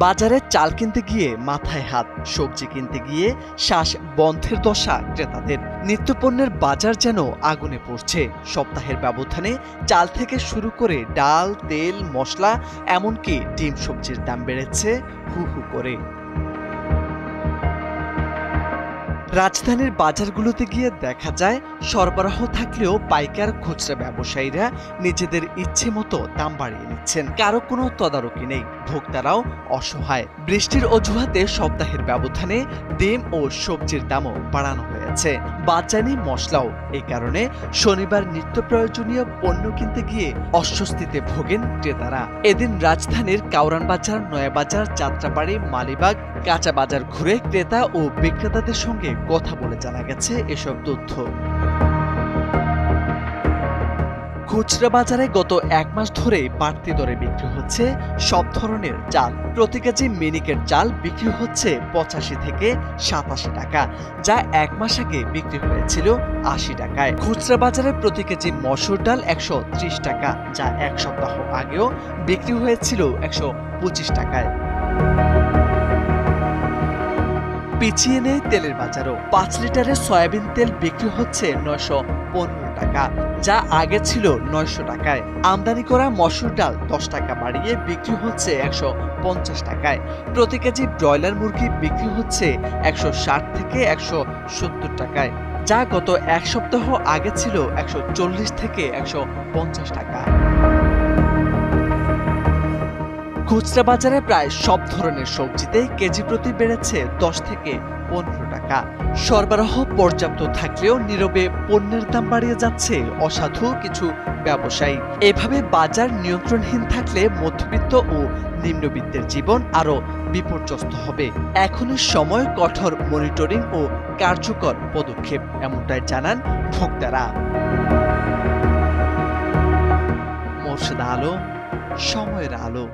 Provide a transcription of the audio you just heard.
বাজারে চাল কিনতে গিয়ে মাথায় হাত, সবজি কিনতে গিয়ে শ্বাস বন্ধের দশা ক্রেতাদের। নিত্যপণ্যের বাজার যেন আগুনে পড়ছে। সপ্তাহের ব্যবধানে চাল থেকে শুরু করে ডাল, তেল, মশলা, এমনকি ডিম সবজির দাম বেড়েছে হু হু করে। রাজধানীর বাজারগুলোতে গিয়ে দেখা যায় সরবরাহ থাকলেও পাইকার খুচরা ব্যবসায়ীরা নিজেদের ইচ্ছে মতো দাম বাড়িয়ে নিচ্ছেন। কারো কোনো তদারকি নেই, ভোক্তারাও অসহায়। বৃষ্টির অজুহাতে সপ্তাহের ব্যবধানে ডিম ও সবজির দামও বাড়ানো হয়েছে, বাজানি মশলাও। এই কারণে শনিবার নিত্য প্রয়োজনীয় পণ্য কিনতে গিয়ে অস্বস্তিতে ভোগেন ক্রেতারা। এদিন রাজধানীর কাউরান বাজার, নয়াবাজার, যাত্রাবাড়ি, মালিবাগ, কাঁচা বাজার ঘুরে ক্রেতা ও বিক্রেতাদের সঙ্গে কথা বলে জানা গেছে এসব তথ্য। খুচরা বাজারে গত এক মাস ধরে বাড়তি দরে বিক্রি হচ্ছে সব ধরনের চাল। প্রতি কেজি মিনিকেট চাল বিক্রি হচ্ছে ৮৫ থেকে ৮৭ টাকা, যা এক মাস আগে বিক্রি হয়েছিল ৮০ টাকায়। খুচরা বাজারে প্রতি কেজি মসুর ডাল ১৩০ টাকা, যা এক সপ্তাহ আগেও বিক্রি হয়েছিল ১২৫ টাকায়। পিছিয়ে নেই তেলের বাজারও। ৫ লিটারের সয়াবিন তেল বিক্রি হচ্ছে ৯১৫ টাকা, যা আগে ছিল ৯০০ টাকায়। আমদানি করা মসুর ডাল ১০ টাকা বাড়িয়ে বিক্রি হচ্ছে ১৫০ টাকায়। প্রতি কেজি ব্রয়লার মুরগি বিক্রি হচ্ছে ১৬০ থেকে ১৭০ টাকায়, যা গত এক সপ্তাহ আগে ছিল ১৪০ থেকে ১৫০ টাকা। খুচরা বাজারে প্রায় সব ধরনের সবজিতে কেজি প্রতি বেড়েছে ১০ থেকে ১৫ টাকা। সরবরাহ পর্যাপ্ত থাকলেও নীরবে পণ্যের দাম বাড়িয়ে যাচ্ছে অসাধু কিছু ব্যবসায়ী। এভাবে বাজার নিয়ন্ত্রণহীন থাকলে মধ্যবিত্ত ও নিম্নবিত্তের জীবন আরও বিপর্যস্ত হবে। এখনই সময় কঠোর মনিটরিং ও কার্যকর পদক্ষেপ, এমনটাই জানান ভোক্তারা। মোর্শেদা আলম, সময়ের আলো।